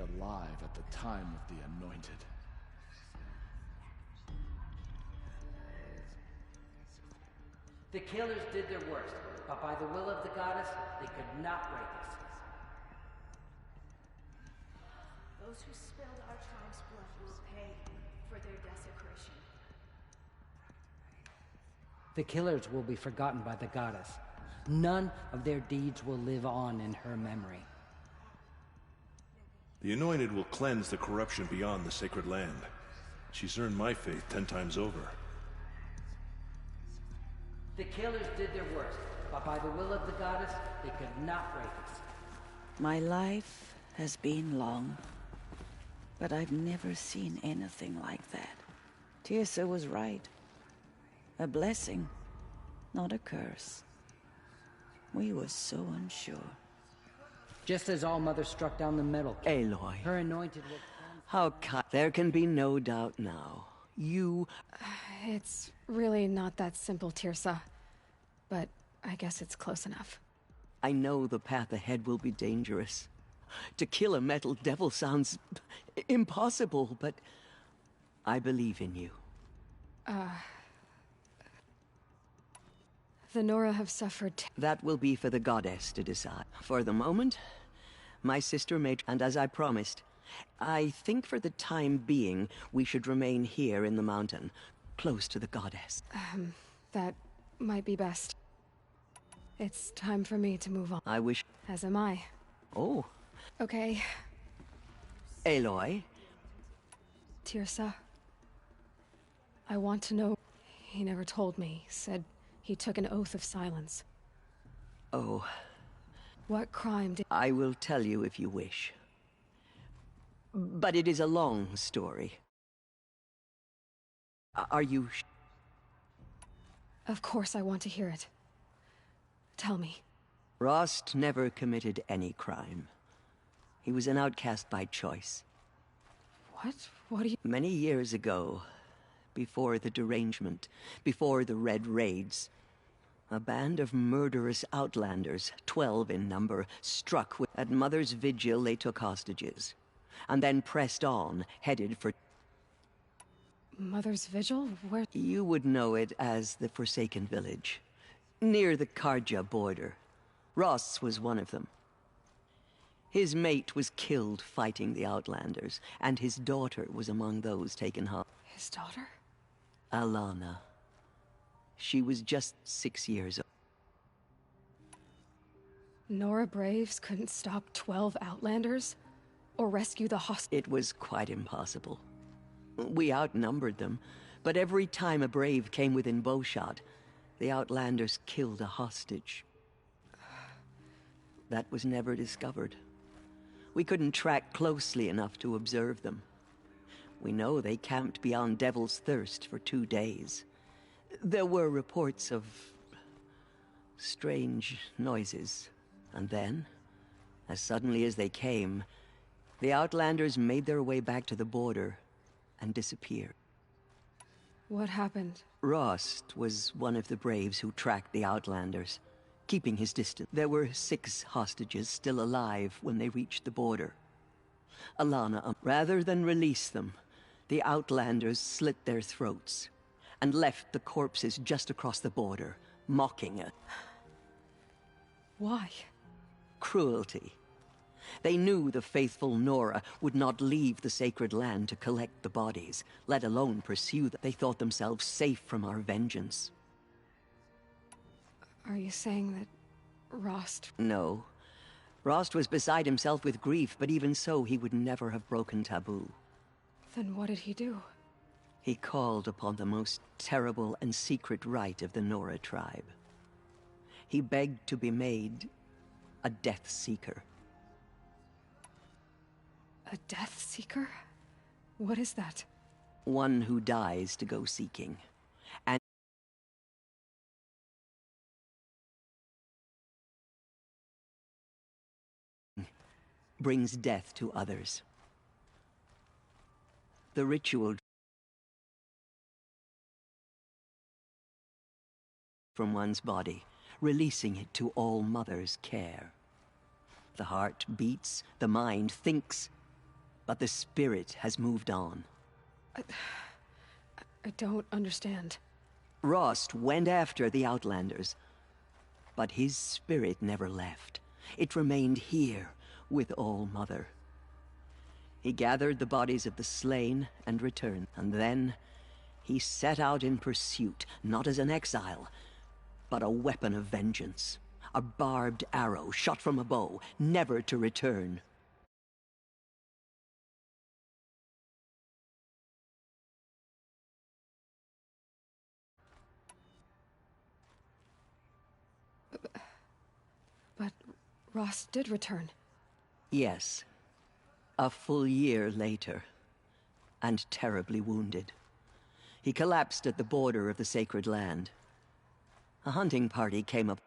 alive at the time of the Anointed. The killers did their worst, but by the will of the goddess, they could not break us. Those who spilled our tribe's blood will pay for their desecration. The killers will be forgotten by the goddess. None of their deeds will live on in her memory. The Anointed will cleanse the corruption beyond the sacred land. She's earned my faith 10 times over. The killers did their worst, but by the will of the goddess, they could not break us. My life has been long, but I've never seen anything like that. Tirsa was right. A blessing, not a curse. We were so unsure. Just as All Mother struck down the metal, Aloy, her Anointed will... how there can be no doubt now. You... It's really not that simple, Tirsa. But I guess it's close enough. I know the path ahead will be dangerous. To kill a metal devil sounds impossible, but I believe in you. The Nora have suffered... That will be for the goddess to decide. For the moment, my sister may... And as I promised, I think for the time being, we should remain here in the mountain, close to the goddess. That might be best. It's time for me to move on. I wish... As am I. Oh. Okay. Aloy? Tirsa. I want to know... He never told me. Said he took an oath of silence. Oh. What crime did... I will tell you if you wish. But it is a long story. Are you... Of course I want to hear it. Tell me. Rost never committed any crime. He was an outcast by choice. What? What do you... Many years ago, before the derangement, before the Red Raids, a band of murderous outlanders, 12 in number, struck with... At Mother's Vigil, they took hostages, and then pressed on, headed for... Mother's Vigil? Where... You would know it as the Forsaken Village, near the Karja border. Ross was one of them. His mate was killed fighting the Outlanders, and his daughter was among those taken home. His daughter? Alana. She was just 6 years old. Nora Braves couldn't stop 12 Outlanders? Or rescue the It was quite impossible. We outnumbered them, but every time a Brave came within bowshot, the Outlanders killed a hostage. That was never discovered. We couldn't track closely enough to observe them. We know they camped beyond Devil's Thirst for 2 days. There were reports of strange noises, and then, as suddenly as they came, the Outlanders made their way back to the border and disappeared. What happened? Rost was one of the Braves who tracked the Outlanders, keeping his distance. There were 6 hostages still alive when they reached the border. Alana, rather than release them, the Outlanders slit their throats and left the corpses just across the border, mocking it. Why? Cruelty. They knew the faithful Nora would not leave the sacred land to collect the bodies, let alone pursue them. They thought themselves safe from our vengeance. Are you saying that Rost... No. Rost was beside himself with grief, but even so, he would never have broken taboo. Then what did he do? He called upon the most terrible and secret rite of the Nora tribe. He begged to be made a Death Seeker. A Death Seeker? What is that? One who dies to go seeking. And brings death to others. The ritual from one's body, releasing it to All Mother's care. The heart beats, the mind thinks, but the spirit has moved on. I don't understand. Rost went after the Outlanders, but his spirit never left. It remained here with All-Mother. He gathered the bodies of the slain and returned, and then he set out in pursuit, not as an exile, but a weapon of vengeance. A barbed arrow shot from a bow, never to return. But Ross did return. Yes. A full year later, and terribly wounded. He collapsed at the border of the Sacred Land. A hunting party came up.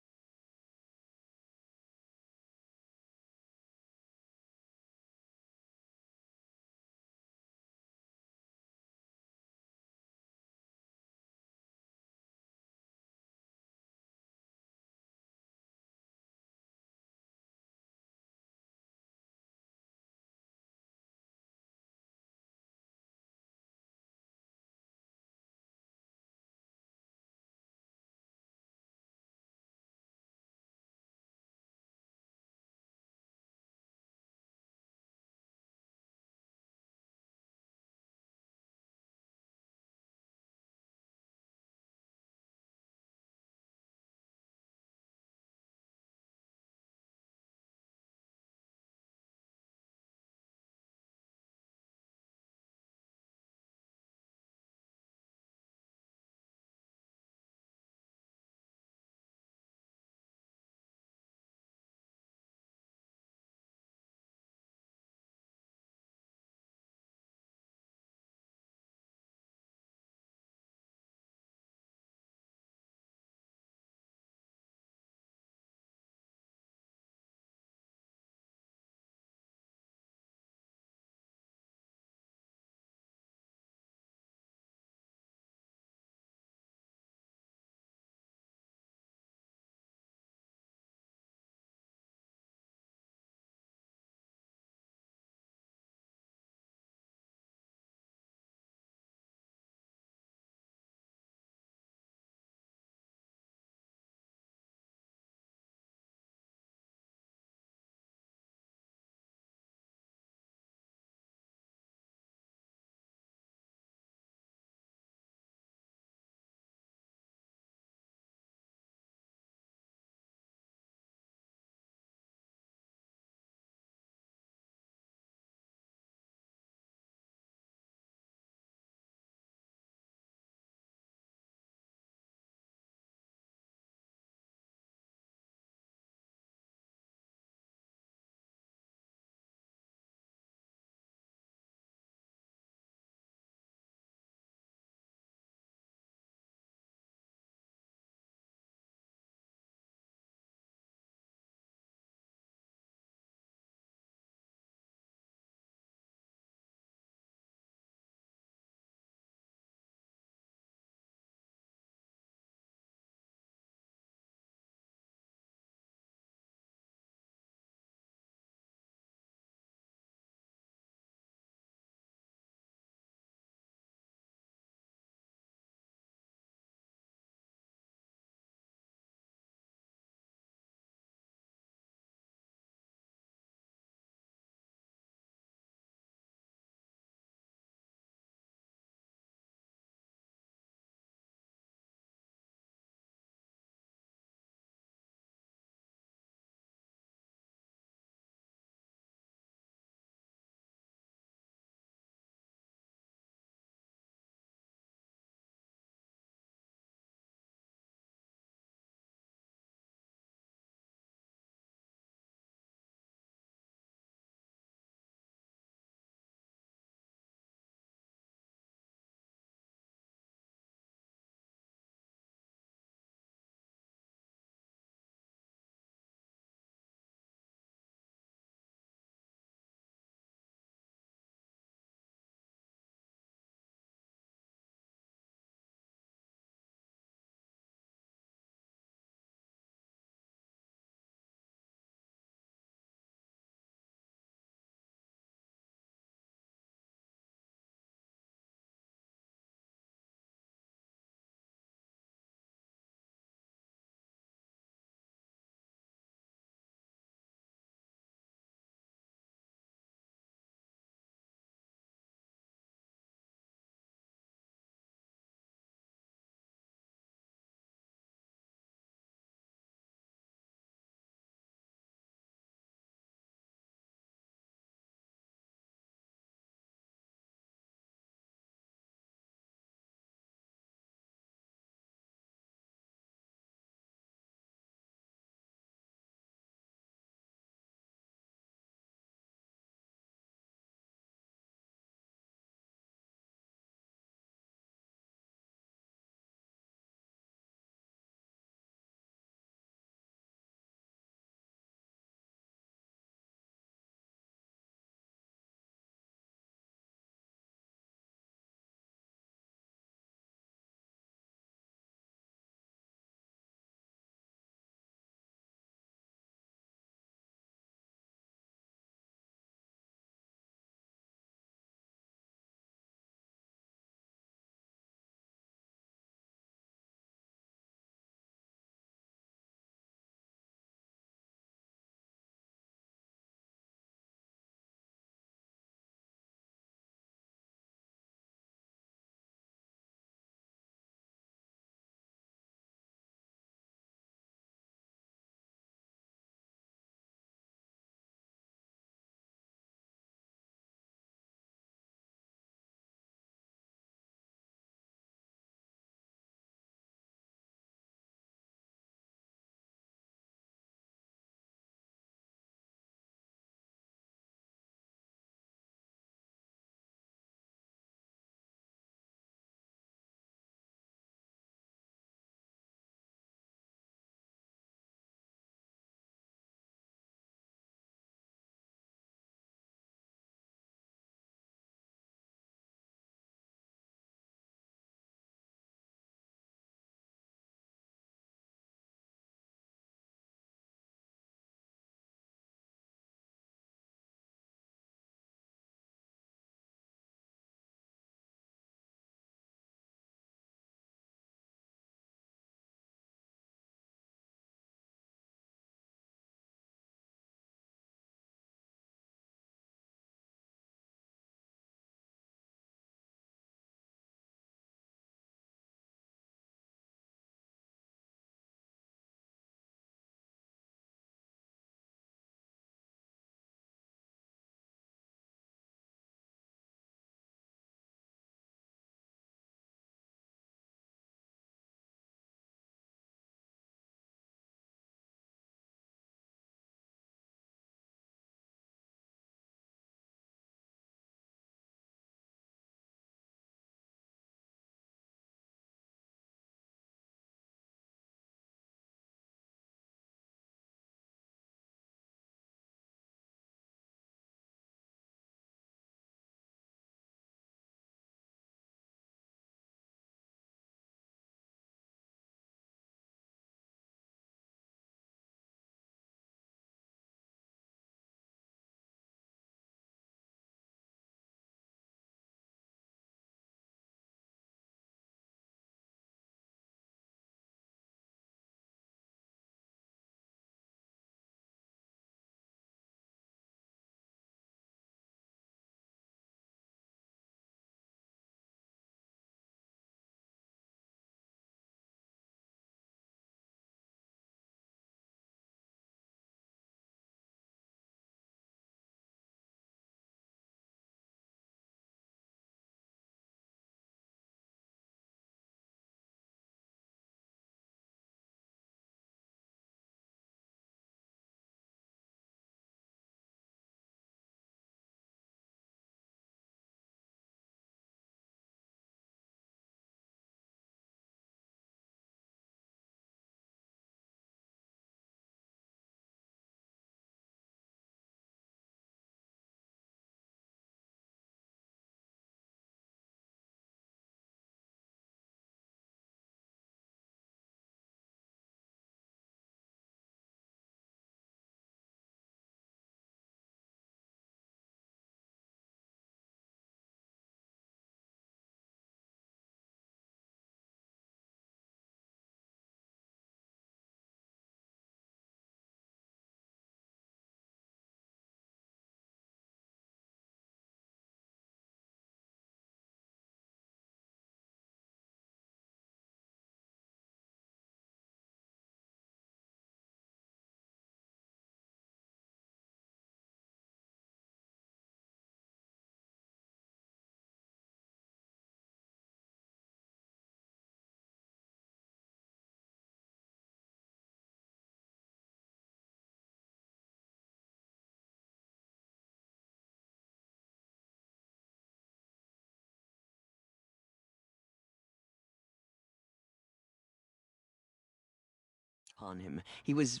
upon him. He was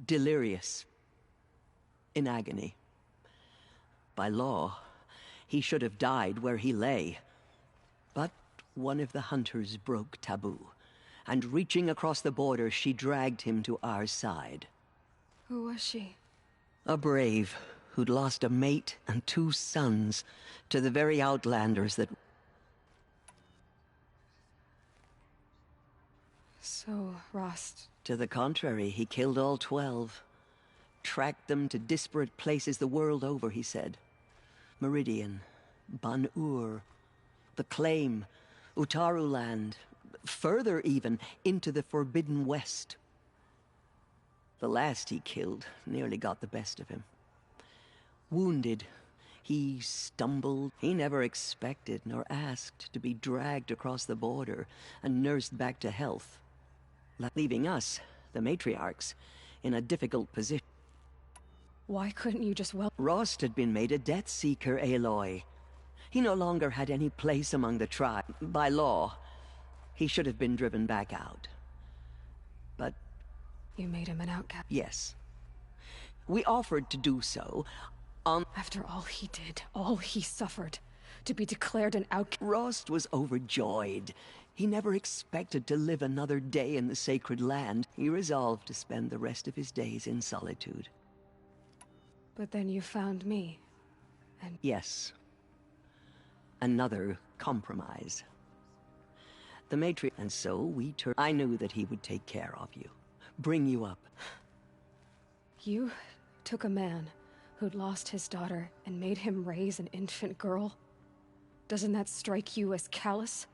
delirious, in agony. By law, he should have died where he lay. But one of the hunters broke taboo, and reaching across the border, she dragged him to our side. Who was she? A brave who'd lost a mate and 2 sons to the very outlanders that... So, Rost... To the contrary, he killed all 12. Tracked them to disparate places the world over, he said. Meridian, Ban-Ur, the Claim, Utaru Land, further even, into the Forbidden West. The last he killed nearly got the best of him. Wounded, he stumbled. He never expected nor asked to be dragged across the border and nursed back to health, leaving us, the matriarchs, in a difficult position. Why couldn't you just Rost had been made a Death Seeker, Aloy. He no longer had any place among the tribe. By law, he should have been driven back out. But... You made him an outcast? Yes. We offered to do so on... After all he did, all he suffered, to be declared an outcast... Rost was overjoyed. He never expected to live another day in the sacred land. He resolved to spend the rest of his days in solitude. But then you found me, and... Yes. Another compromise. The matri... And so we turned... I knew that he would take care of you. Bring you up. You took a man who'd lost his daughter and made him raise an infant girl? Doesn't that strike you as callous?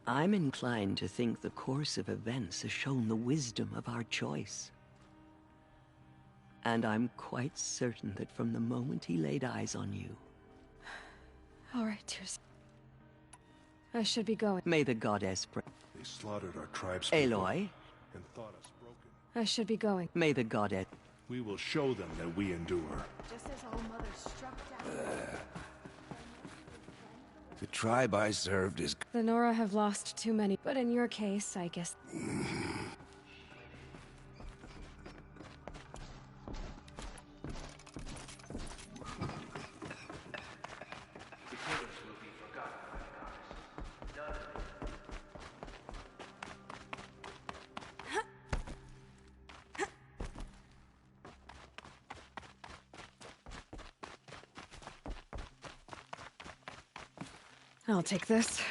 I'm inclined to think the course of events has shown the wisdom of our choice. And I'm quite certain that from the moment he laid eyes on you... All right, Tears. I should be going. May the goddess pray. They slaughtered our tribes Aloy? and thought us broken. I should be going. May the goddess... We will show them that we endure. Just as All Mother struck down. The tribe I served is... The Nora have lost too many, but in your case, I guess... I'll take this.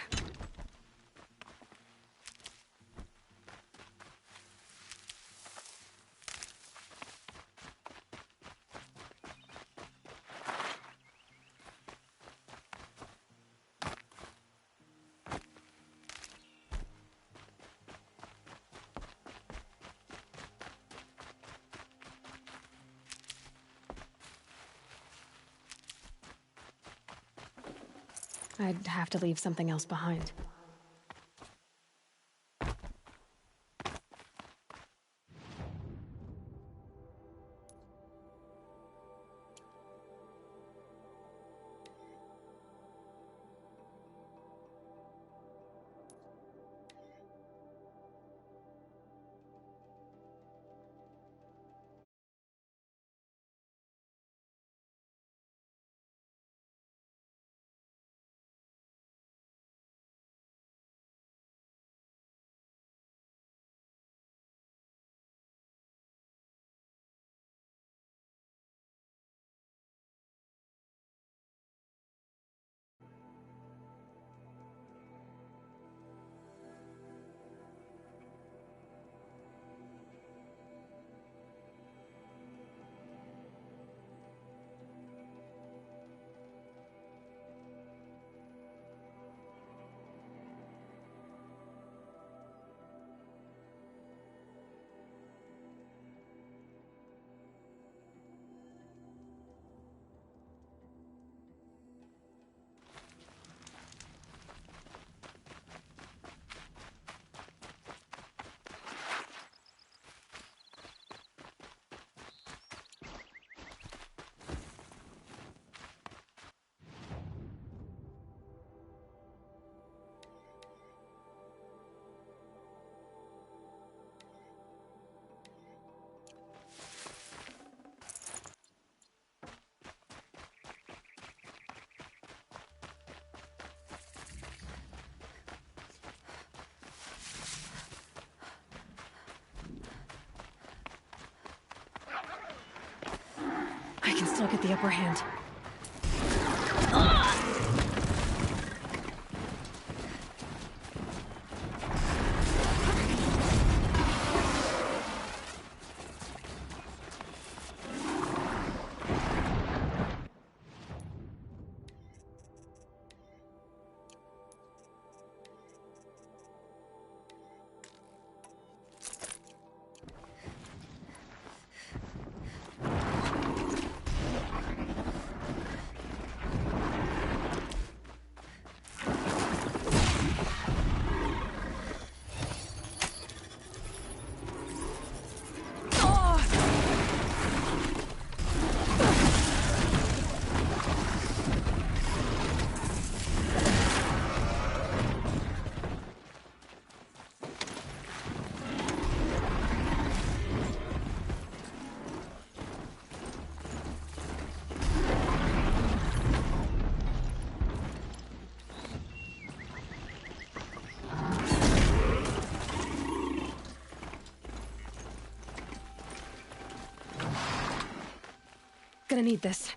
I'd have to leave something else behind. can still get the upper hand. Gonna need this.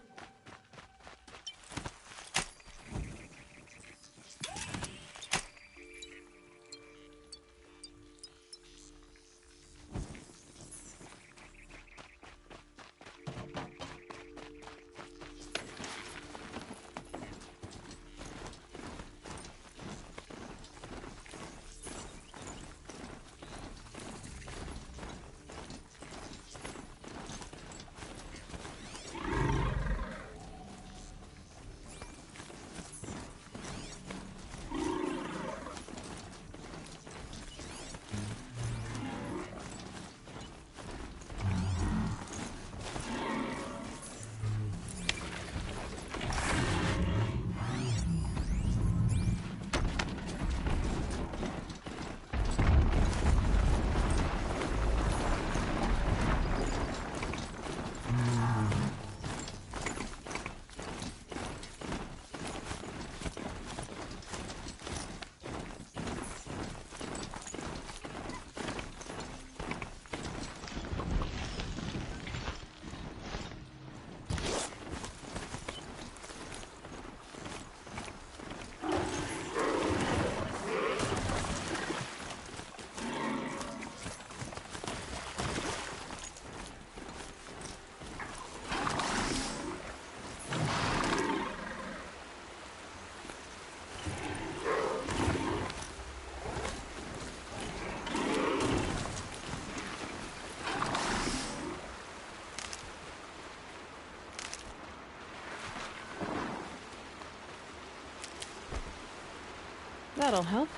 That'll help.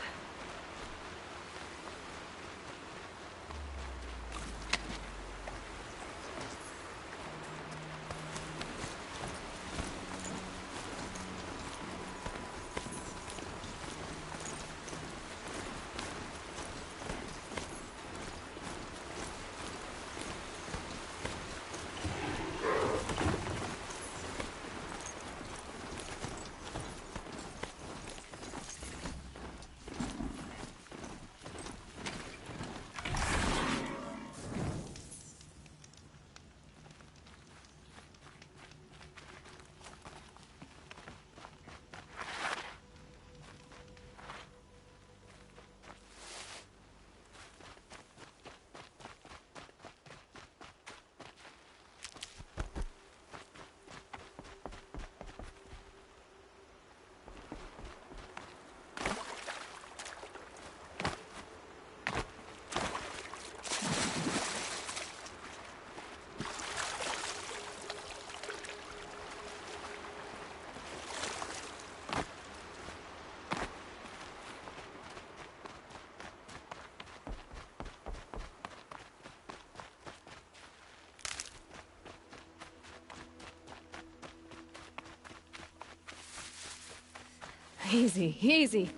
Easy, easy.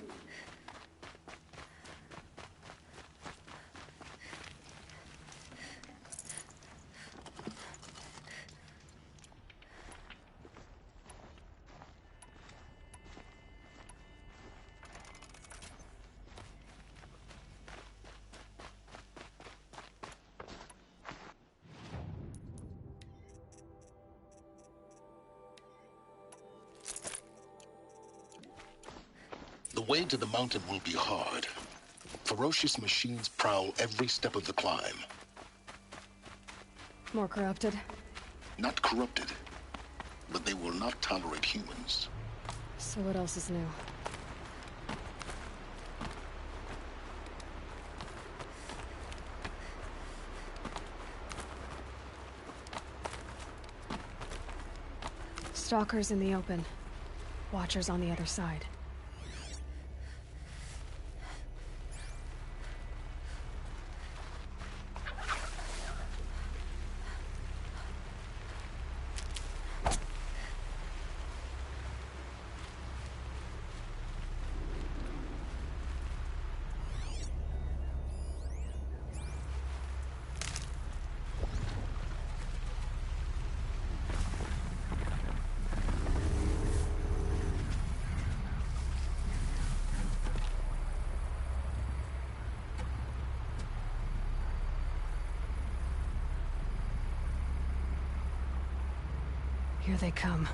way to the mountain will be hard. Ferocious machines prowl every step of the climb. More corrupted? Not corrupted, but they will not tolerate humans. So what else is new? Stalkers in the open. Watchers on the other side. Here they come.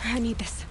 I need this.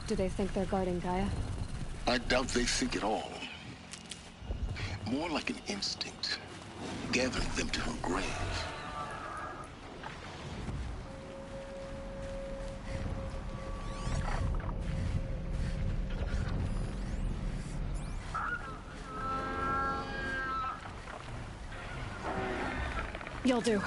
Do they think they're guarding Gaia? I doubt they think at all. More like an instinct, gathering them to her grave. You'll do.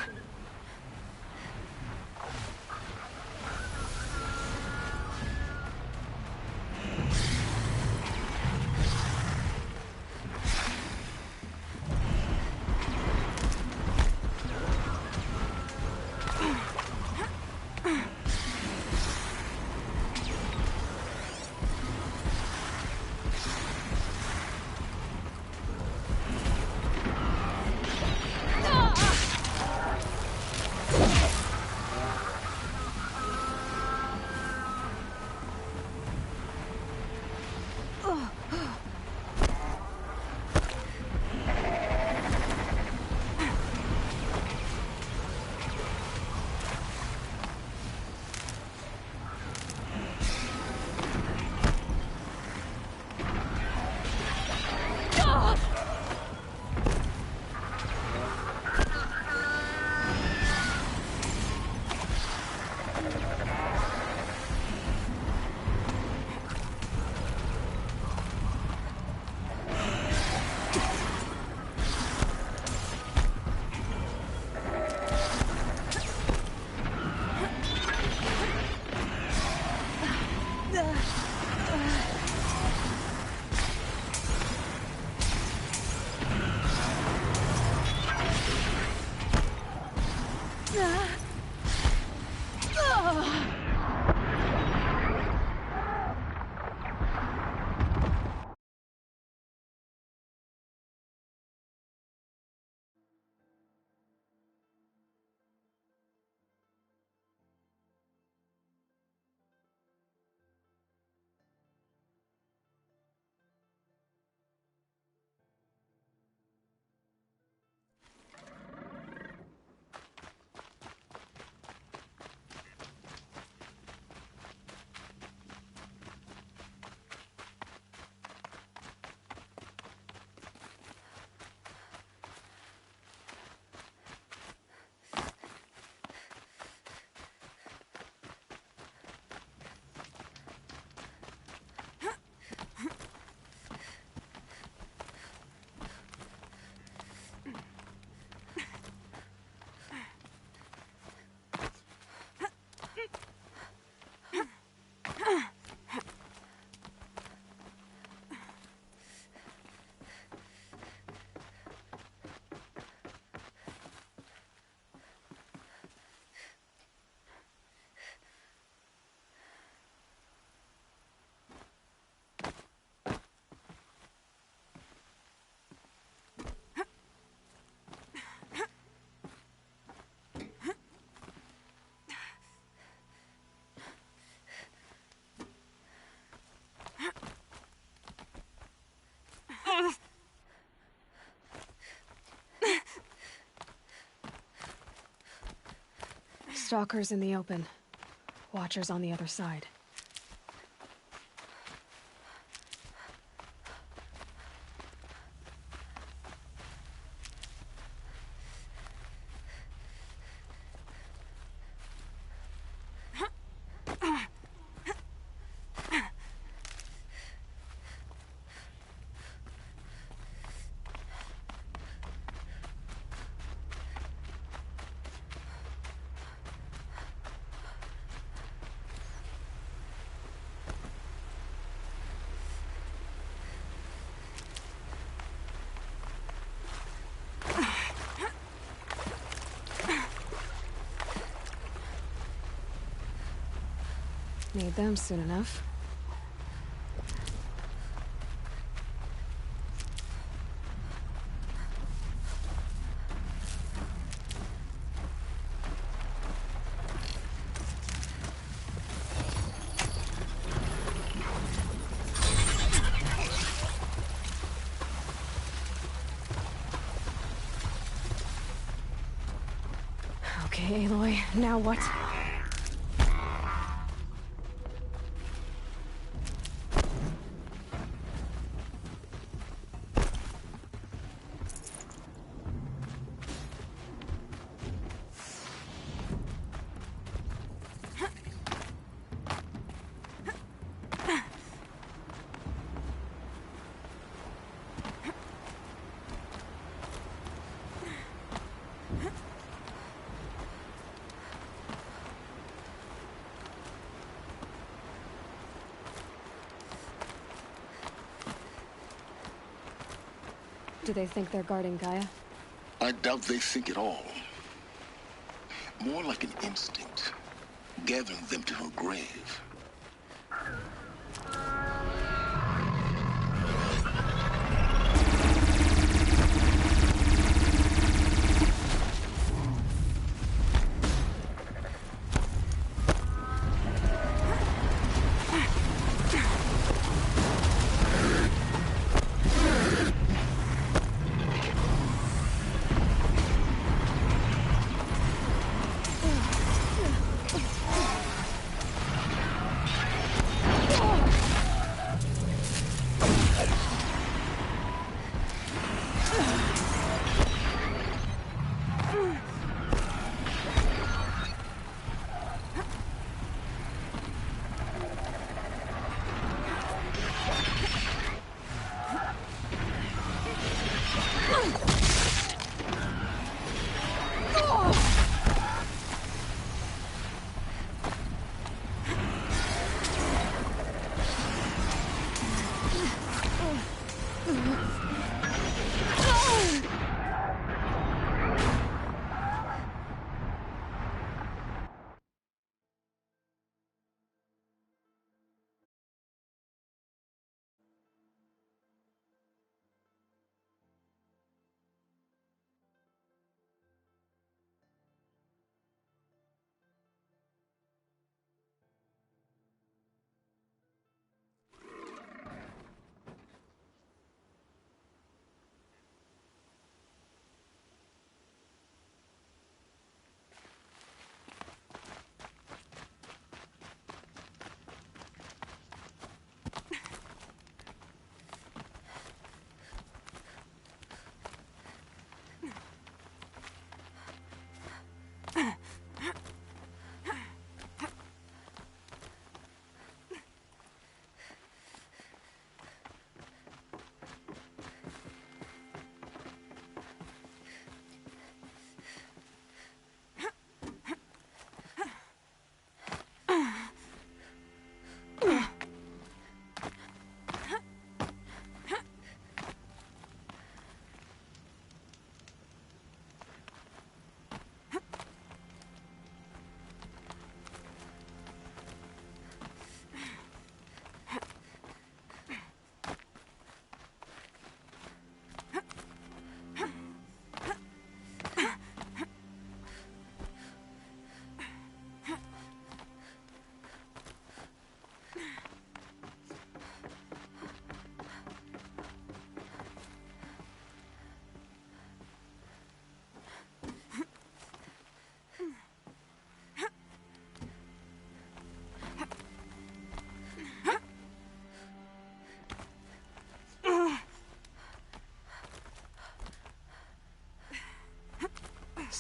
Stalkers in the open. Watchers on the other side. Need them soon enough. Okay, Aloy, now what? Do they think they're guarding Gaia? I doubt they think at all. More like an instinct, gathering them to her grave.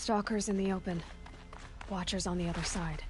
Stalkers in the open. Watchers on the other side.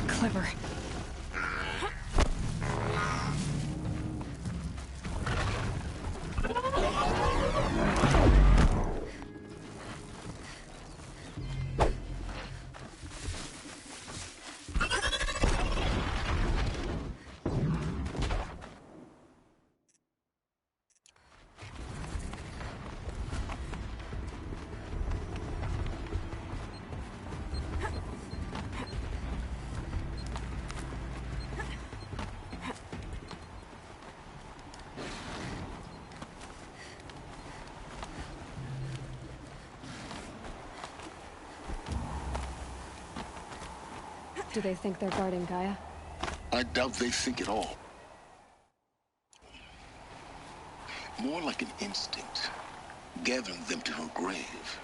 Clever. Do they think they're guarding Gaia? I doubt they think at all. More like an instinct, gathering them to her grave.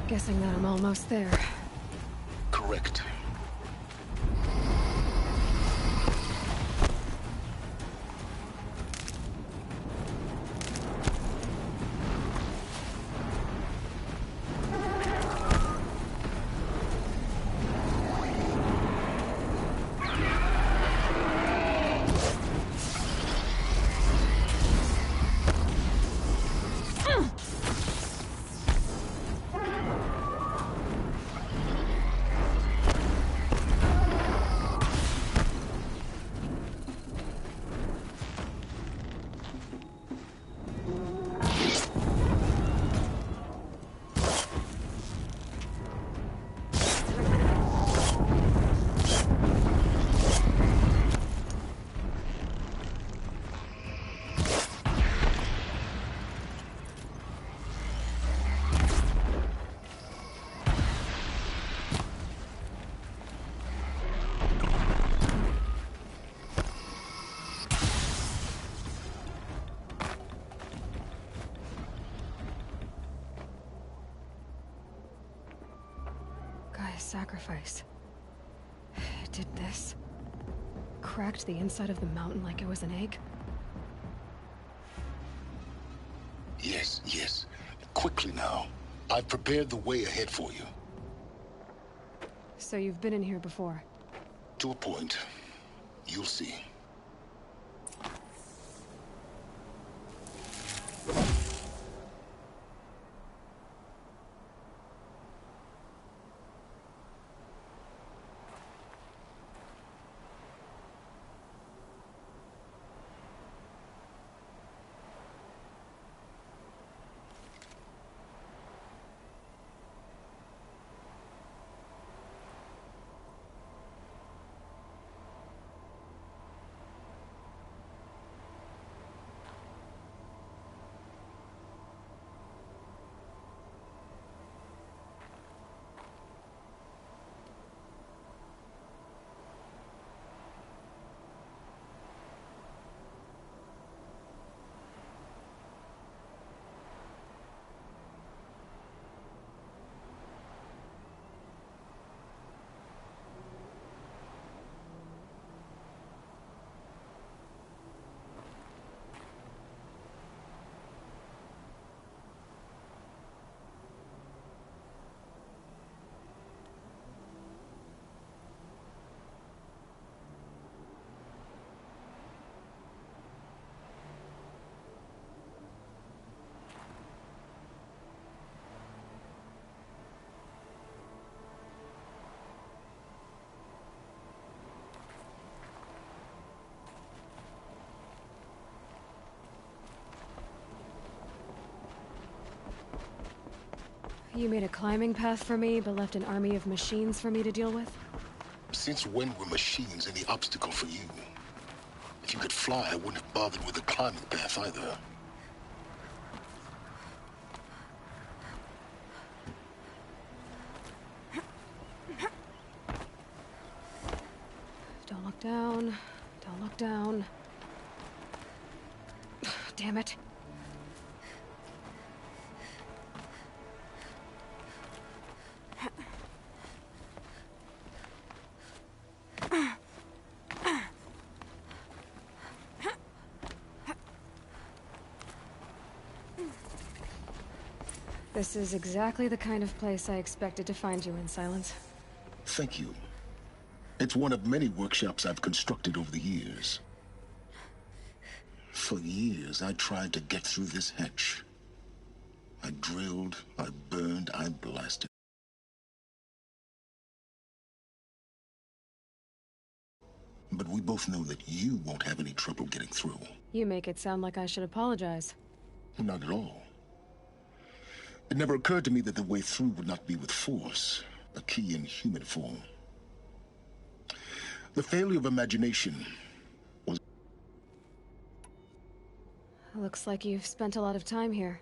Guessing that I'm almost there. Correct. sacrifice. It did this. Cracked the inside of the mountain like it was an egg. Yes, yes. Quickly now. I've prepared the way ahead for you. So you've been in here before? To a point. You'll see. You made a climbing path for me, but left an army of machines for me to deal with? Since when were machines any obstacle for you? If you could fly, I wouldn't have bothered with the climbing path either. Don't look down. Don't look down. Damn it. This is exactly the kind of place I expected to find you in, Silence. Thank you. It's one of many workshops I've constructed over the years. For years, I tried to get through this hatch. I drilled, I burned, I blasted. But we both know that you won't have any trouble getting through. You make it sound like I should apologize. Not at all. It never occurred to me that the way through would not be with force, a key in human form. The failure of imagination was... Looks like you've spent a lot of time here.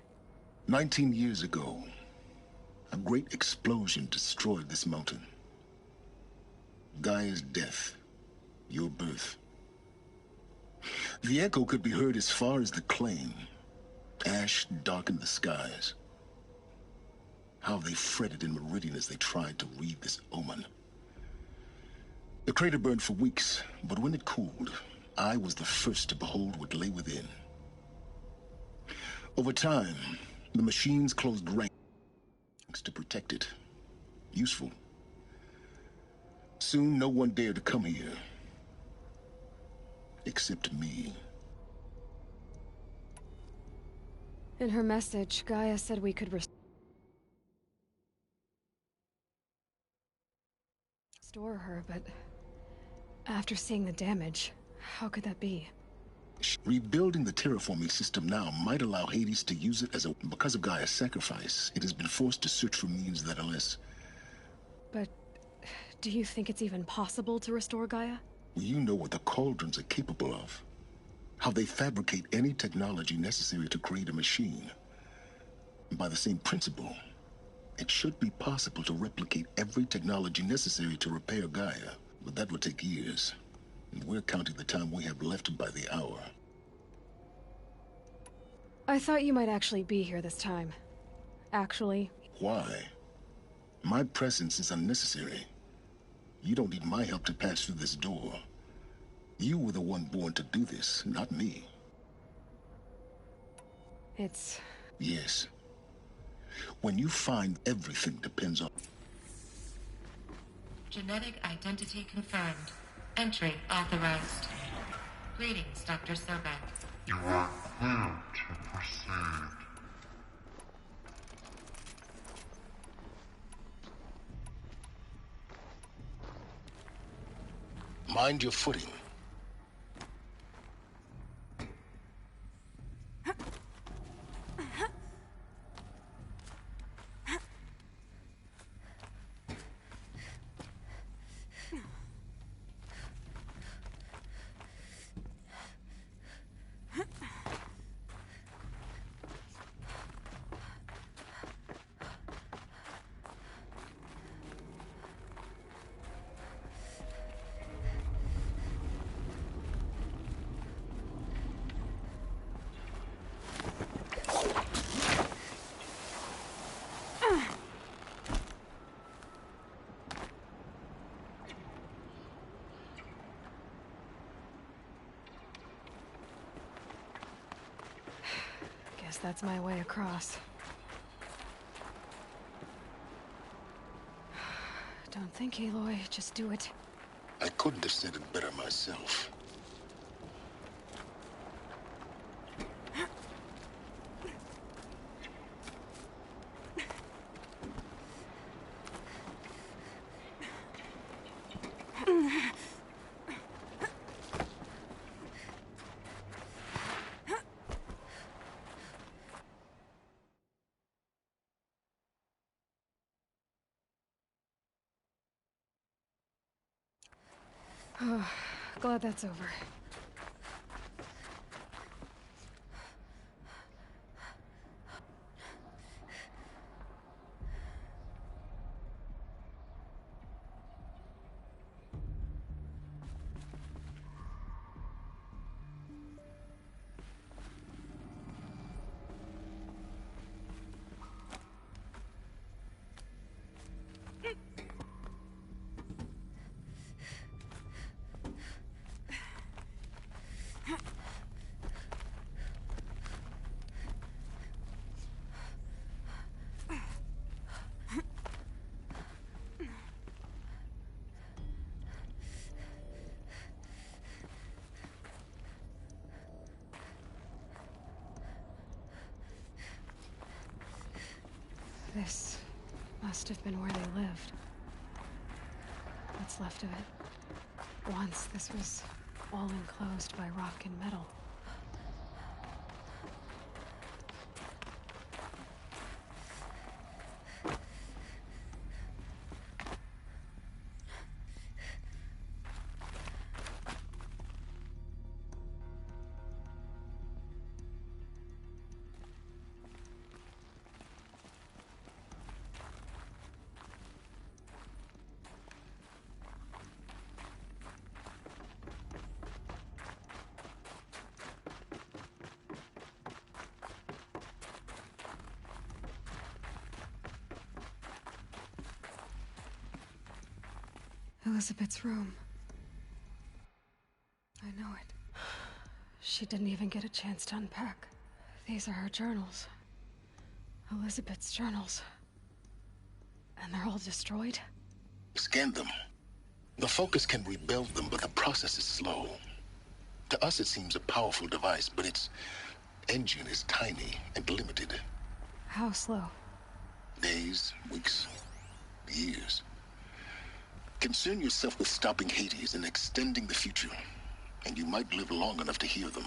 19 years ago, a great explosion destroyed this mountain. Gaia's death, your birth. The echo could be heard as far as the claim. Ash darkened the skies. How they fretted in Meridian as they tried to read this omen. The crater burned for weeks, but when it cooled, I was the first to behold what lay within. Over time, the machines closed ranks to protect it. Useful. Soon, no one dared to come here. Except me. In her message, Gaia said we could restore her, but after seeing the damage, how could that be? Rebuilding the terraforming system now might allow Hades to use it as a... Because of Gaia's sacrifice, it has been forced to search for means that are less... But do you think it's even possible to restore Gaia? Well, you know what the Cauldrons are capable of. How they fabricate any technology necessary to create a machine. And by the same principle, it should be possible to replicate every technology necessary to repair Gaia. But that would take years. And we're counting the time we have left by the hour. I thought you might actually be here this time. Actually. Why? My presence is unnecessary. You don't need my help to pass through this door. You were the one born to do this, not me. It's... Yes. When you find everything depends on... Genetic identity confirmed. Entry authorized. Greetings, Dr. Sobek. You are clear to proceed. Mind your footing. Guess that's my way across. Don't think, Aloy. Just do it. I couldn't have said it better myself. Oh, glad that's over. This must have been where they lived. What's left of it. Once this was all enclosed by rock and metal. Elizabeth's room. I know it. She didn't even get a chance to unpack. These are her journals. Elizabeth's journals. And they're all destroyed? Scan them. The Focus can rebuild them, but the process is slow. To us it seems a powerful device, but its engine is tiny and limited. How slow? Days, weeks, years. Concern yourself with stopping Hades and extending the future, and you might live long enough to hear them.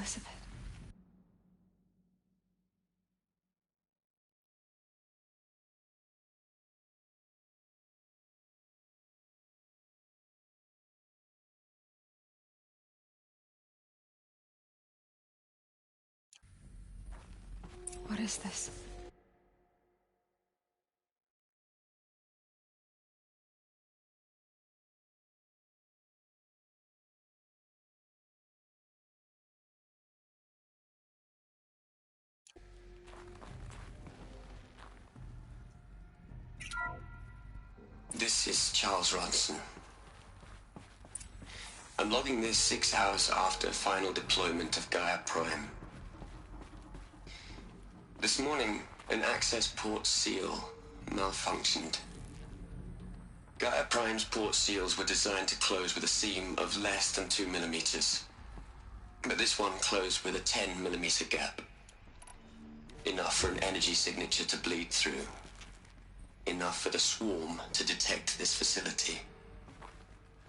Elizabeth. What is this? This is Charles Ronson. I'm logging this 6 hours after final deployment of Gaia Prime. This morning, an access port seal malfunctioned. Gaia Prime's port seals were designed to close with a seam of less than 2 millimeters. But this one closed with a 10 millimeter gap. Enough for an energy signature to bleed through. Enough for the swarm to detect this facility.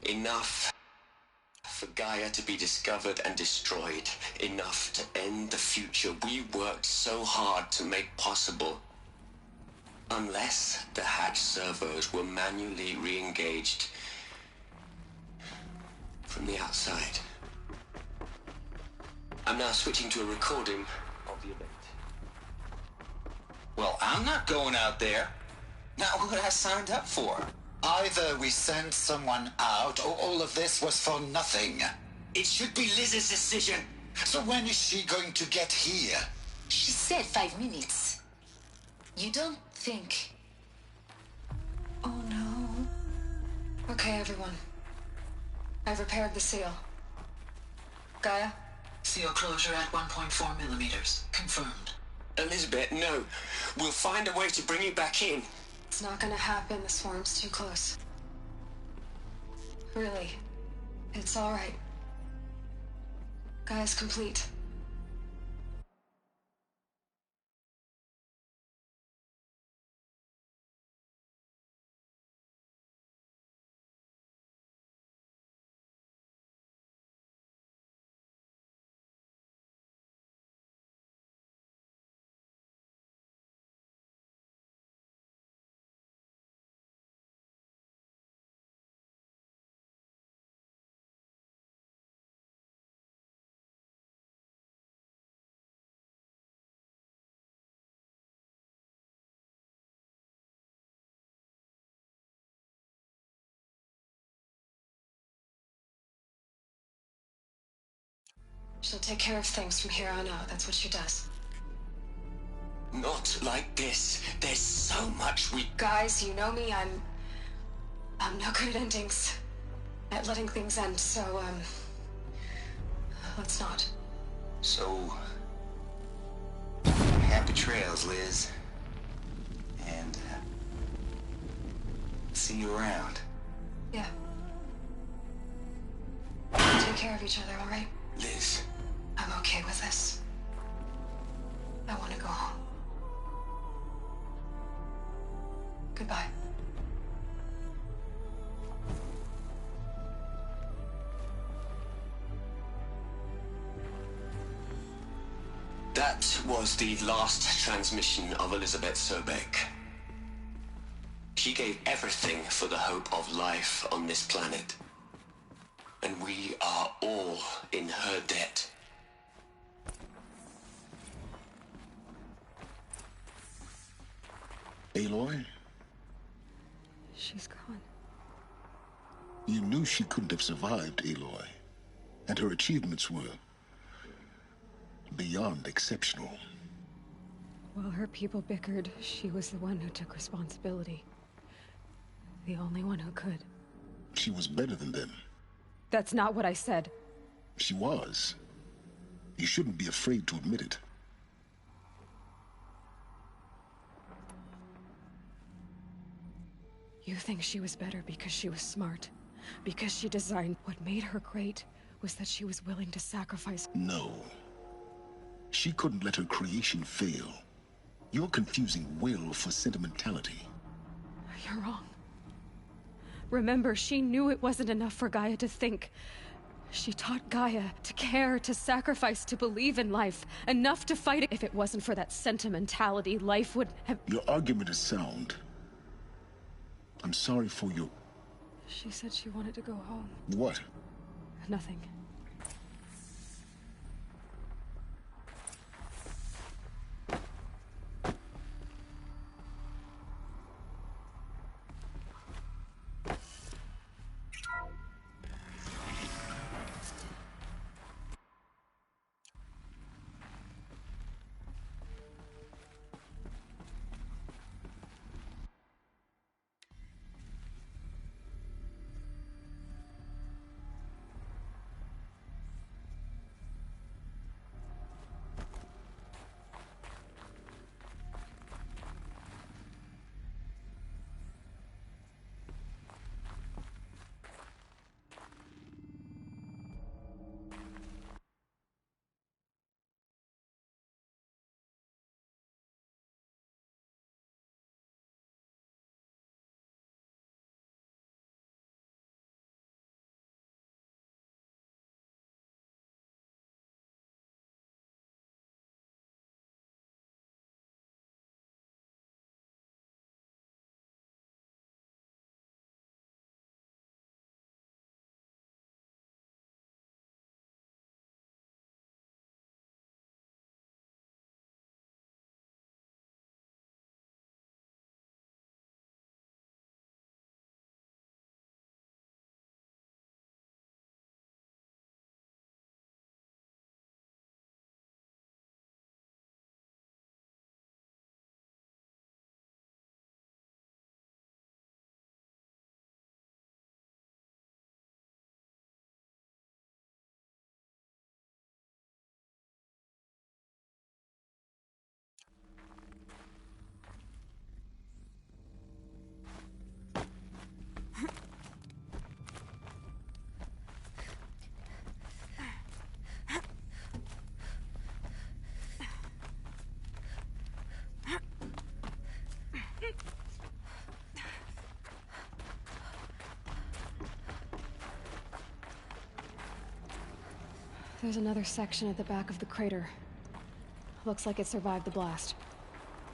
Enough for Gaia to be discovered and destroyed. Enough to end the future we worked so hard to make possible. Unless the hatch servos were manually re-engaged from the outside. I'm now switching to a recording of the event. Well, I'm not going out there. Not what I signed up for. Either we send someone out, or all of this was for nothing. It should be Liz's decision. So when is she going to get here? She said 5 minutes. You don't think... Oh no. Okay, everyone. I've repaired the seal. Gaia? Seal closure at 1.4 millimeters. Confirmed. Elizabeth, no. We'll find a way to bring you back in. It's not gonna happen. The swarm's too close. Really. It's all right. Gaia's complete. She'll take care of things from here on out. That's what she does. Not like this. There's so much we... Guys, you know me. I'm no good at endings. At letting things end, so, let's not. So... happy trails, Liz. And, see you around. Yeah. Take care of each other, all right? Liz. I'm okay with this. I want to go home. Goodbye. That was the last transmission of Elizabeth Sobek. She gave everything for the hope of life on this planet. And we are all in her debt. Aloy? She's gone. You knew she couldn't have survived, Aloy. And her achievements were... beyond exceptional. While her people bickered, she was the one who took responsibility. The only one who could. She was better than them. That's not what I said. She was. You shouldn't be afraid to admit it. You think she was better because she was smart? Because she designed... What made her great was that she was willing to sacrifice... No. She couldn't let her creation fail. You're confusing will for sentimentality. You're wrong. Remember, she knew it wasn't enough for Gaia to think. She taught Gaia to care, to sacrifice, to believe in life. Enough to fight it. If it wasn't for that sentimentality, life would have... Your argument is sound. I'm sorry for your... She said she wanted to go home. What? Nothing. There's another section at the back of the crater. Looks like it survived the blast.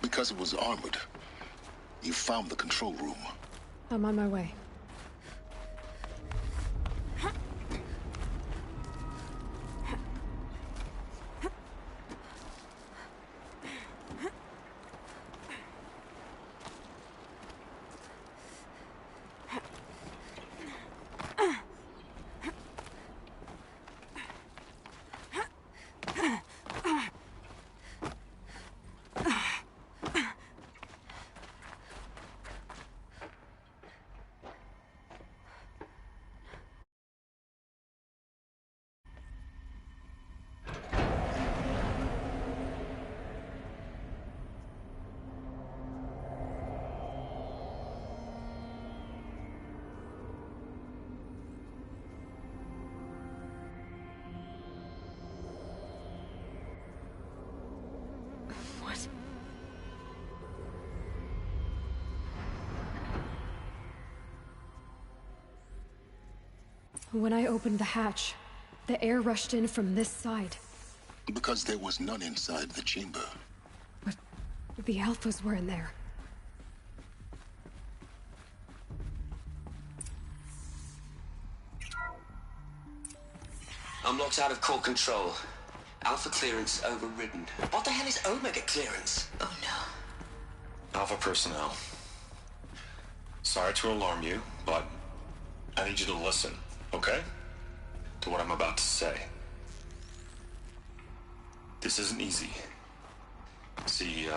Because it was armored. You found the control room. I'm on my way. When I opened the hatch, the air rushed in from this side. Because there was none inside the chamber. But the Alphas were in there. I'm locked out of core control. Alpha clearance overridden. What the hell is Omega clearance? Oh no. Alpha personnel. Sorry to alarm you, but I need you to listen, okay? To what I'm about to say. This isn't easy. See,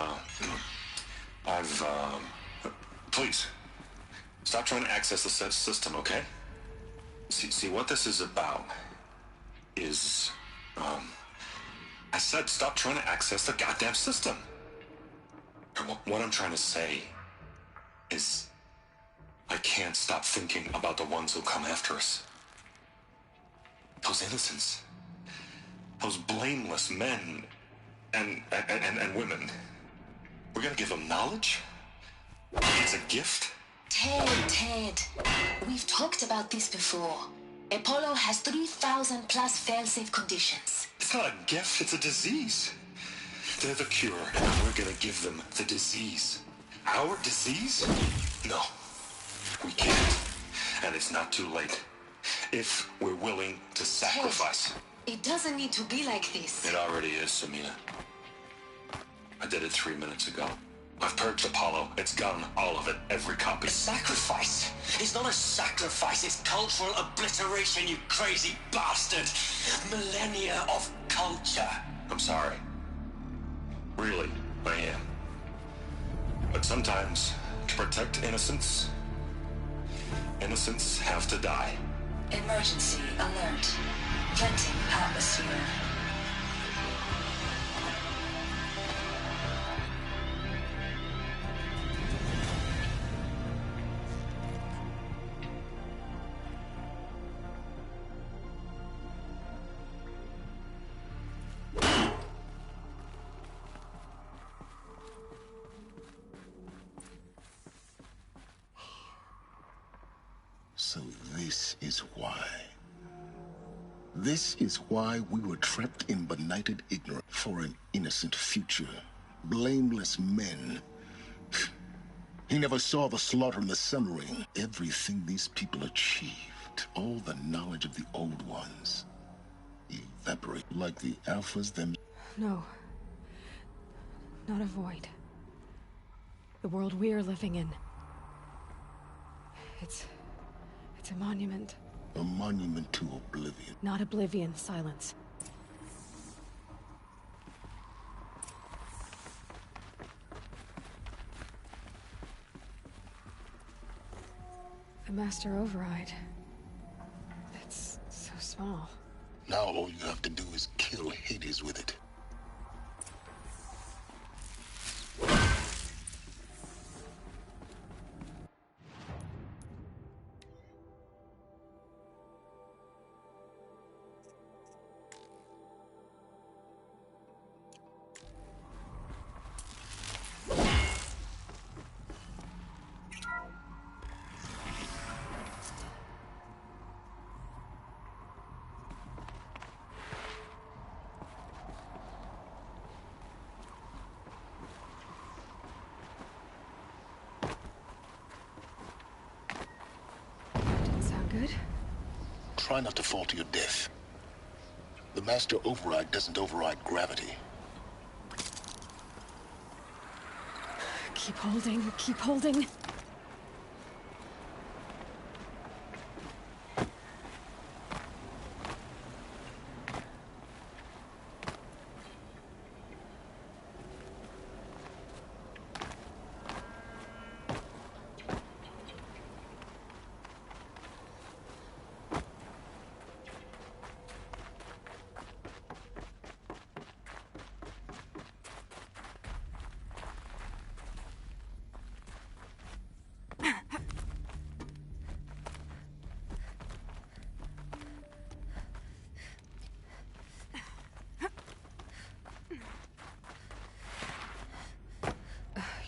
please, stop trying to access the system, okay? See, what this is about is, I said stop trying to access the goddamn system. What I'm trying to say is, I can't stop thinking about the ones who'll come after us. Those innocents. Those blameless men and women. We're gonna give them knowledge? It's a gift? Ted, we've talked about this before. Apollo has 3,000 plus fail-safe conditions. It's not a gift, it's a disease. They're the cure, and we're gonna give them the disease. Our disease? No. We can't. And it's not too late. If we're willing to sacrifice. Hey, it doesn't need to be like this. It already is, Samina. I did it 3 minutes ago. I've purged Apollo. It's gone, all of it, every copy. Sacrifice? It's not a sacrifice, it's cultural obliteration, you crazy bastard! Millennia of culture. I'm sorry. Really, I am. But sometimes, to protect innocence, innocents have to die. Emergency alert. Venting atmosphere. So this is why. This is why we were trapped in benighted ignorance for an innocent future. Blameless men. He never saw the slaughter in the Sun Ring. Everything these people achieved, all the knowledge of the old ones, evaporate like the Alphas them. No. Not a void. The world we're living in. It's a monument. A monument to oblivion. Not oblivion, silence. The Master Override. It's so small. Now all you have to do is kill Hades with it. Good? Try not to fall to your death. The Master Override doesn't override gravity. Keep holding, keep holding.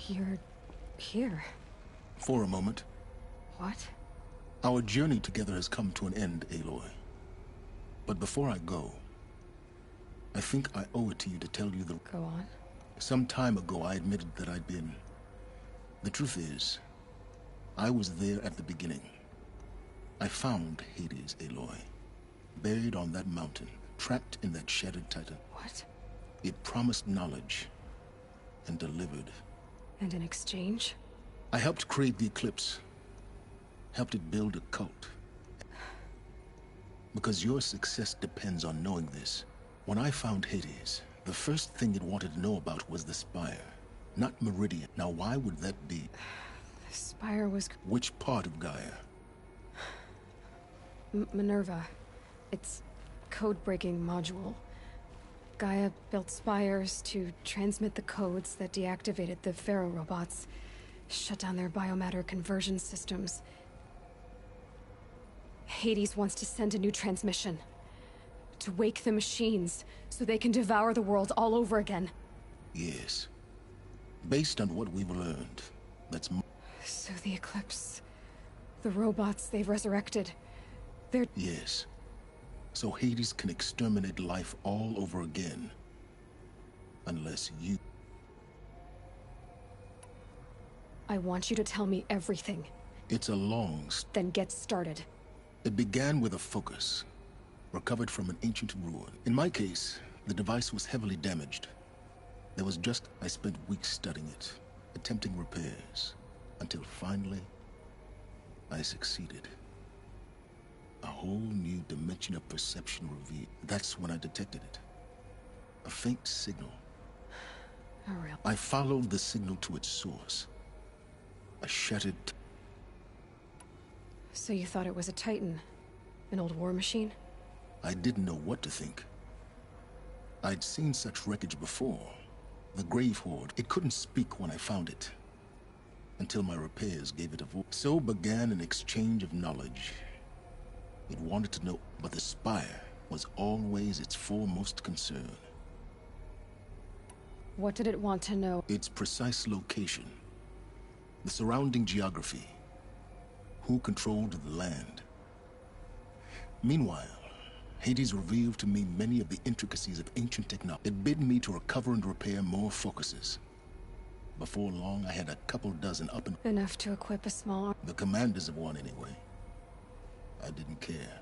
You're here. For a moment. What? Our journey together has come to an end, Aloy. But before I go, I think I owe it to you to tell you the... Go on. Some time ago, I admitted that I'd been... The truth is, I was there at the beginning. I found Hades, Aloy. Buried on that mountain, trapped in that shattered titan. What? It promised knowledge, and delivered. And in exchange? I helped create the Eclipse. Helped it build a cult. Because your success depends on knowing this. When I found Hades, the first thing it wanted to know about was the Spire, not Meridian. Now why would that be? The Spire was... Which part of Gaia? Minerva. It's code-breaking module. Gaia built spires to transmit the codes that deactivated the Pharaoh robots, shut down their biomatter conversion systems. Hades wants to send a new transmission. To wake the machines, so they can devour the world all over again. Yes. Based on what we've learned, that's... So the Eclipse... The robots they've resurrected... Yes. So Hades can exterminate life all over again. Unless you... I want you to tell me everything. It's a long... Then get started. It began with a focus, recovered from an ancient ruin. In my case, the device was heavily damaged. I spent weeks studying it, attempting repairs, until finally, I succeeded. A whole new dimension of perception revealed. That's when I detected it. A faint signal. I followed the signal to its source. A shattered... So you thought it was a Titan? An old war machine? I didn't know what to think. I'd seen such wreckage before. The Grave Horde. It couldn't speak when I found it. Until my repairs gave it a voice. So began an exchange of knowledge. It wanted to know, but the Spire was always its foremost concern. What did it want to know? Its precise location. The surrounding geography. Who controlled the land. Meanwhile, Hades revealed to me many of the intricacies of ancient technology. It bid me to recover and repair more focuses. Before long, I had a couple dozen up and... Enough to equip a small... The commanders of one, anyway. I didn't care.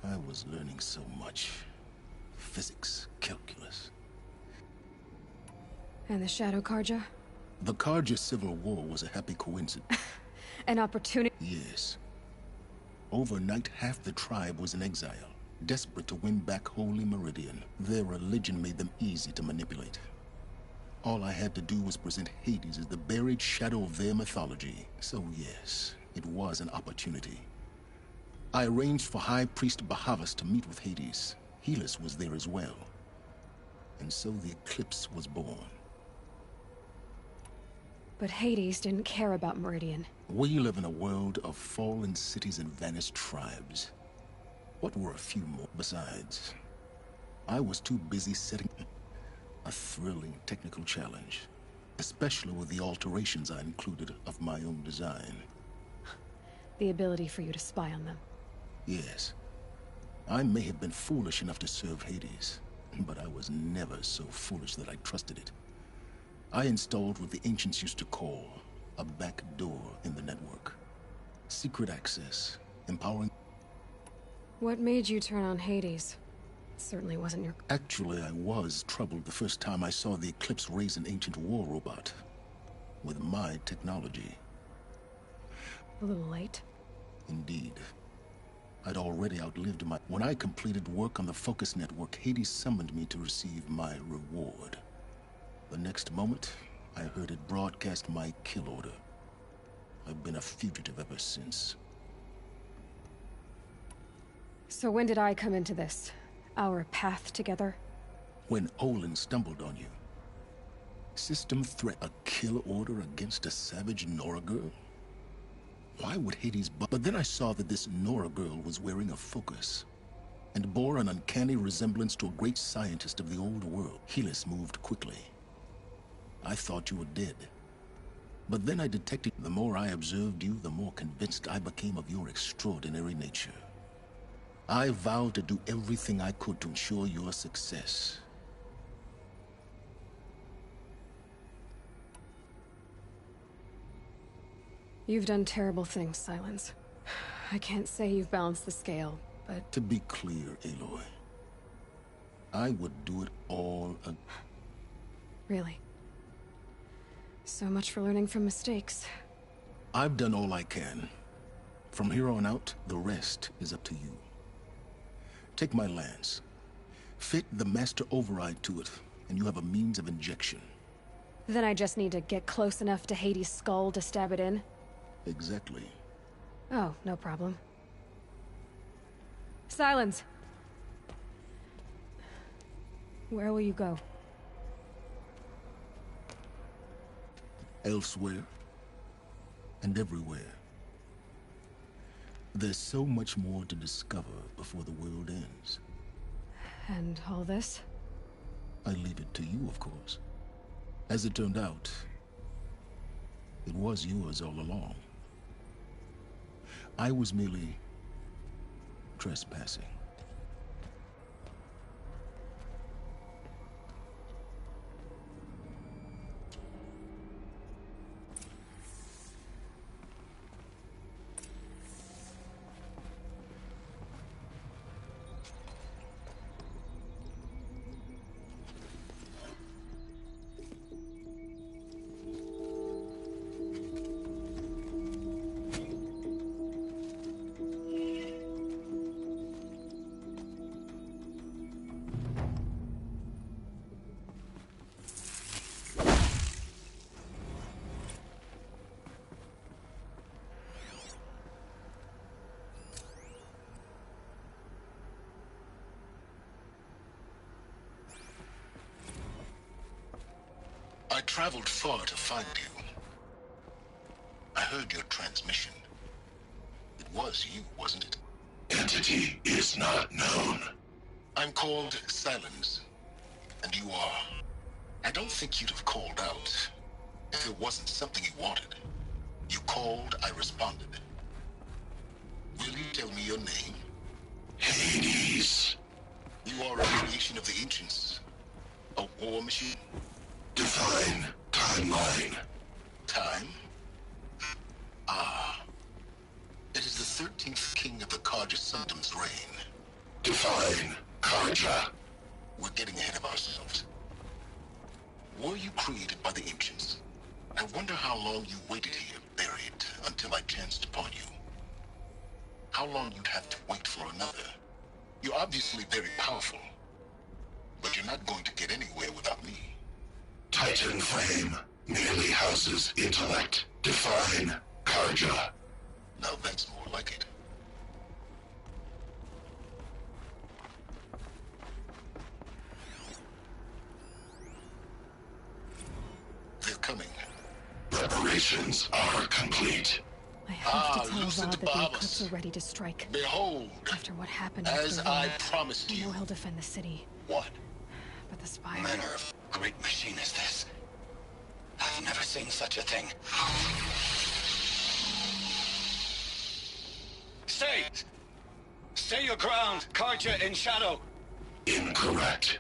I was learning so much. Physics, calculus. And the Shadow Karja? The Karja civil war was a happy coincidence. An opportunity? Yes. Overnight, half the tribe was in exile, desperate to win back Holy Meridian. Their religion made them easy to manipulate. All I had to do was present Hades as the buried shadow of their mythology. So yes, it was an opportunity. I arranged for High Priest Bahavas to meet with Hades. Helis was there as well. And so the eclipse was born. But Hades didn't care about Meridian. We live in a world of fallen cities and vanished tribes. What were a few more? Besides, I was too busy setting a thrilling technical challenge, especially with the alterations I included of my own design. The ability for you to spy on them. Yes. I may have been foolish enough to serve Hades, but I was never so foolish that I trusted it. I installed what the ancients used to call a back door in the network. Secret access, empowering... What made you turn on Hades? It certainly wasn't your... Actually, I was troubled the first time I saw the Eclipse raise an ancient war robot. With my technology. A little late? Indeed. I'd already outlived my... When I completed work on the Focus Network, Hades summoned me to receive my reward. The next moment, I heard it broadcast my kill order. I've been a fugitive ever since. So when did I come into this? Our path together? When Olin stumbled on you. System threat, a kill order against a savage Nora girl? Why would Hades But then I saw that this Nora girl was wearing a focus, and bore an uncanny resemblance to a great scientist of the old world. Helis moved quickly. I thought you were dead. But then I detected... The more I observed you, the more convinced I became of your extraordinary nature. I vowed to do everything I could to ensure your success. You've done terrible things, Silence. I can't say you've balanced the scale, but... To be clear, Aloy, I would do it all again. Really? So much for learning from mistakes. I've done all I can. From here on out, the rest is up to you. Take my lance. Fit the master override to it, and you have a means of injection. Then I just need to get close enough to Hades' skull to stab it in? Exactly. Oh, no problem. Silence! Where will you go? Elsewhere. And everywhere. There's so much more to discover before the world ends. And all this? I leave it to you, of course. As it turned out, it was yours all along. I was merely trespassing. I traveled far to find you. I heard your transmission. It was you, wasn't it? Entity is not known. I'm called Silence, and you are. I don't think you'd have called out if it wasn't something you wanted. You called, I responded. Will you tell me your name? Hades. You are a creation of the ancients. A war machine? Define timeline. Time? Ah. It is the 13th king of the Karja Sundom's reign. Define Karja. We're getting ahead of ourselves. Were you created by the ancients? I wonder how long you waited here, buried, until I chanced upon you. How long you'd have to wait for another. You're obviously very powerful, but you're not going to get anywhere without me. Titan Flame merely houses intellect. Define Karja. Now that's more like it. They're coming. Preparations are complete. I have to tell Lucid Rod that the Babas. Eclipse are ready to strike. Behold, After what happened as after I Rome, promised I know you. he'll defend the city. What But the Spire... manner of great machine is this? I've never seen such a thing. Stay! Stay your ground, Karja in shadow! Incorrect.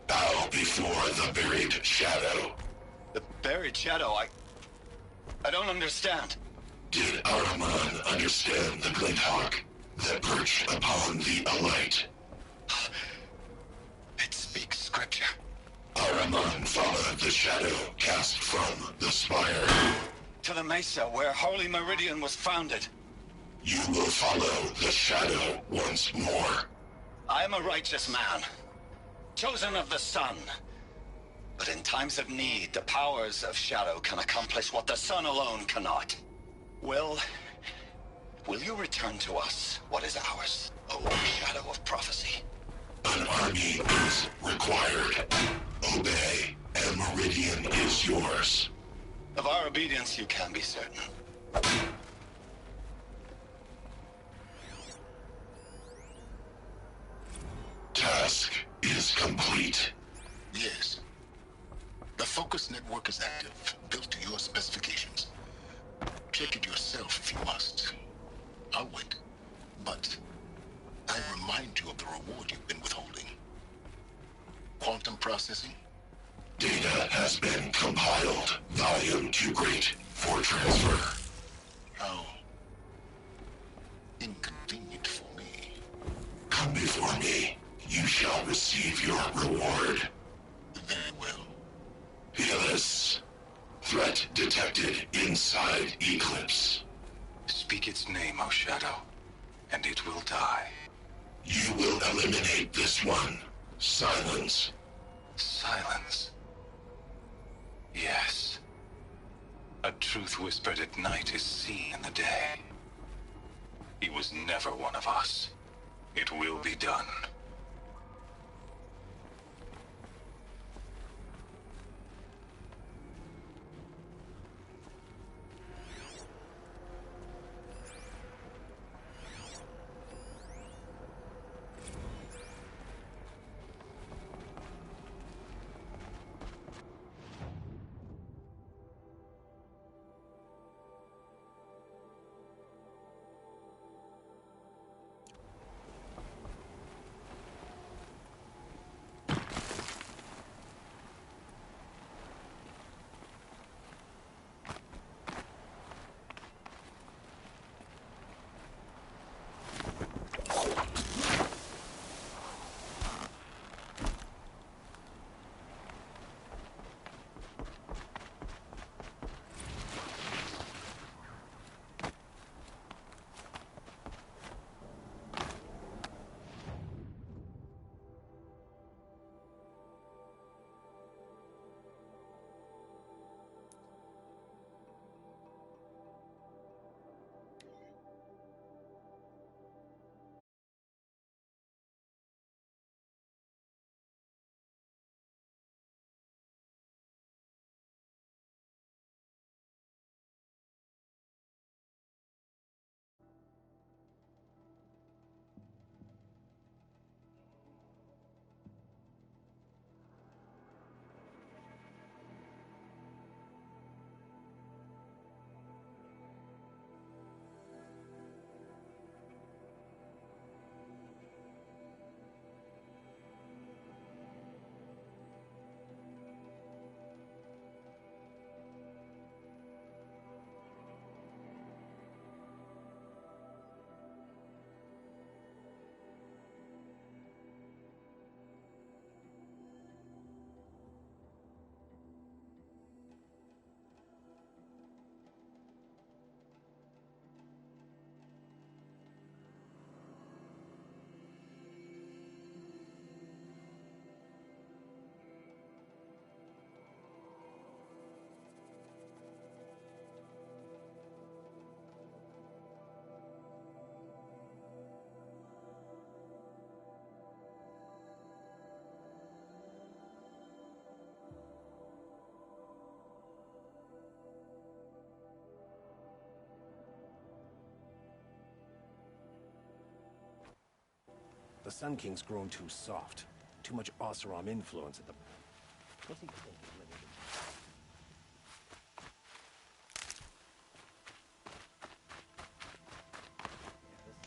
Bow before the buried shadow. The buried shadow, I don't understand. Did Araman understand the glint hawk that perched upon the alight? It speaks scripture. Araman followed the shadow cast from the spire. To the mesa where Holy Meridian was founded. You will follow the shadow once more. I am a righteous man, chosen of the sun. But in times of need, the powers of shadow can accomplish what the sun alone cannot. Will you return to us what is ours, O shadow of prophecy? An army is required. Obey, and Meridian is yours. Of our obedience you can be certain. Task is complete. Yes. The focus network is active, built to your specifications. Check it yourself if you must. I'll wait. But I remind you of the reward you've been withholding. Quantum processing? Data has been compiled. Volume too great for transfer. How inconvenient for me. Come before me. You shall receive your reward. Very well. Helis. Threat detected inside Eclipse. Speak its name, O Shadow, and it will die. You will eliminate this one. Silence. Silence. Yes. A truth whispered at night is seen in the day. He was never one of us. It will be done. The Sun King's grown too soft. Too much Oseram influence at the... What's he thinking?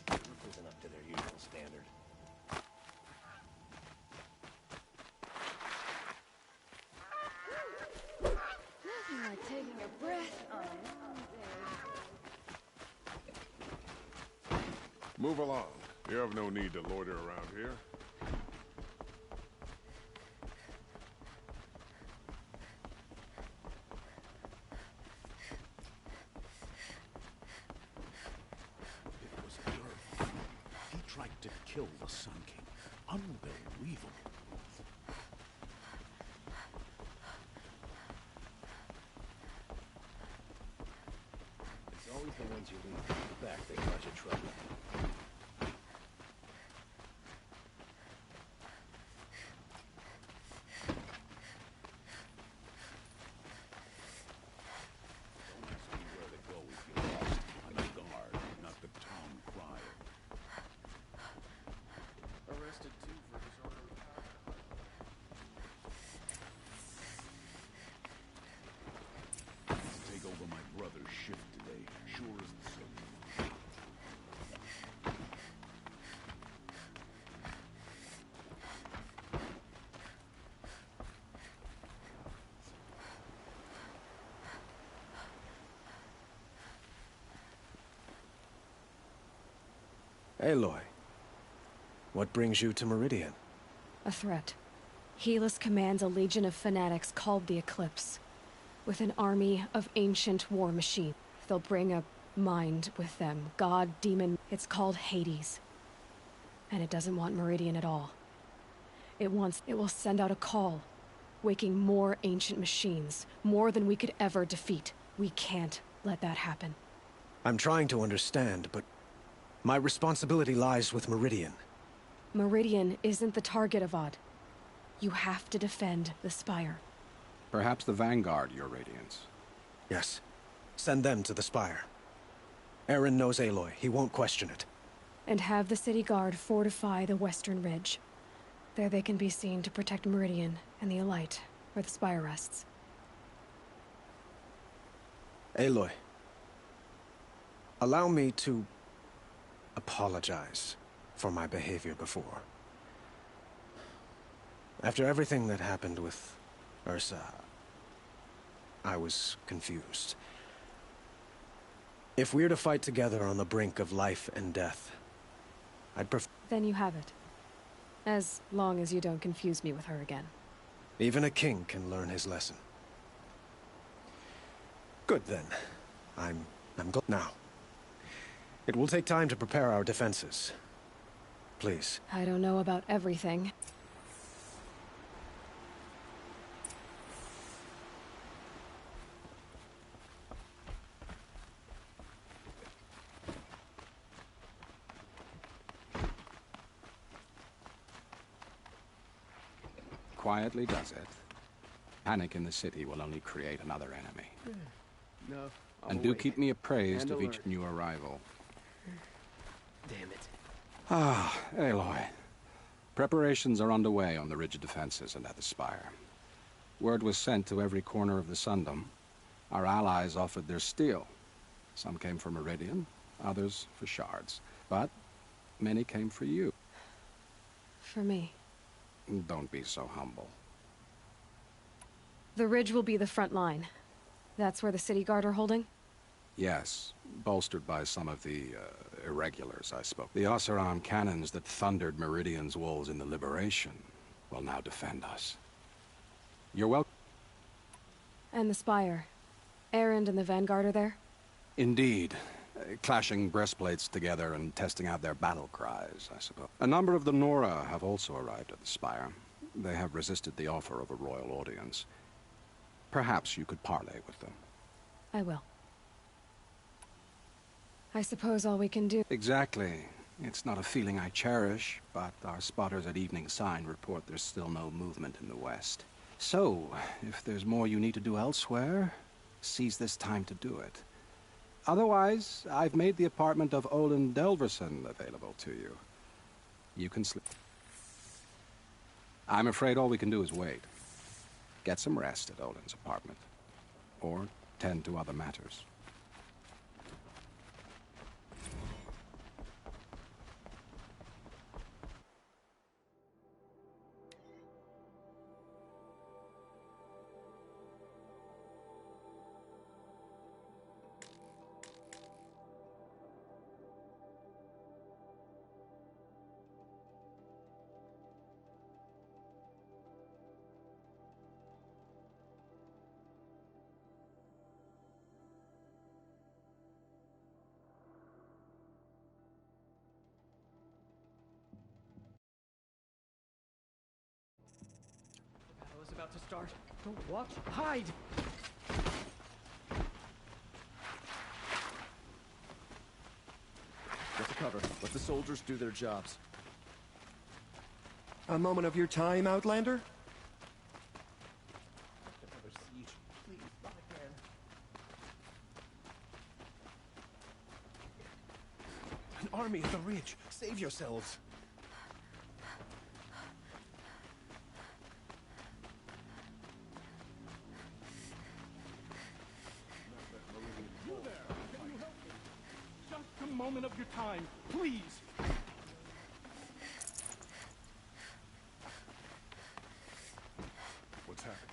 This isn't up to their usual standard. Nothing like taking a breath on it. Move along. You have no need to loiter around here. It was Earth. He tried to kill the Sun King. Unbelievable. It's always the ones you leave back that cause you trouble. Aloy, what brings you to Meridian? A threat. Helis commands a legion of fanatics called the Eclipse. With an army of ancient war machines. They'll bring a mind with them. God, demon. It's called Hades. And it doesn't want Meridian at all. It will send out a call, waking more ancient machines. More than we could ever defeat. We can't let that happen. I'm trying to understand, but my responsibility lies with Meridian. Meridian isn't the target, Avad. You have to defend the Spire. Perhaps the Vanguard, Your Radiance. Yes. Send them to the Spire. Aaron knows Aloy. He won't question it. And have the City Guard fortify the Western Ridge. There they can be seen to protect Meridian and the Elite, where the Spire rests. Aloy, allow me to apologize for my behavior before. After everything that happened with Ursa, I was confused. If we're to fight together on the brink of life and death, I'd prefer... Then you have it. As long as you don't confuse me with her again. Even a king can learn his lesson. Good then. I'm good now. It will take time to prepare our defenses. Please. I don't know about everything. Quietly does it. Panic in the city will only create another enemy. No. And do keep me appraised of each new arrival. Damn it. Ah, Aloy. Preparations are underway on the ridge defenses and at the Spire. Word was sent to every corner of the Sundom. Our allies offered their steel. Some came for Meridian, others for shards. But many came for you. For me. Don't be so humble. The ridge will be the front line. That's where the City Guard are holding? Yes, bolstered by some of the, irregulars I spoke. The Oseram cannons that thundered Meridian's walls in the Liberation will now defend us. You're welcome. And the Spire. Erend and the Vanguard are there? Indeed. Clashing breastplates together and testing out their battle cries, I suppose. A number of the Nora have also arrived at the Spire. They have resisted the offer of a royal audience. Perhaps you could parley with them. I will. I suppose all we can do... Exactly. It's not a feeling I cherish, but our spotters at Evening Sign report there's still no movement in the west. So, if there's more you need to do elsewhere, seize this time to do it. Otherwise, I've made the apartment of Olin Delverson available to you. You can sleep. I'm afraid all we can do is wait. Get some rest at Olin's apartment. Or tend to other matters. Battle is about to start. Don't watch. Hide! Get to cover. Let the soldiers do their jobs. A moment of your time, Outlander? Another siege. Please, not again. An army at the ridge. Save yourselves. You there! Can you help me? Just a moment of your time, please! What's happening?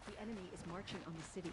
The enemy is marching on the city.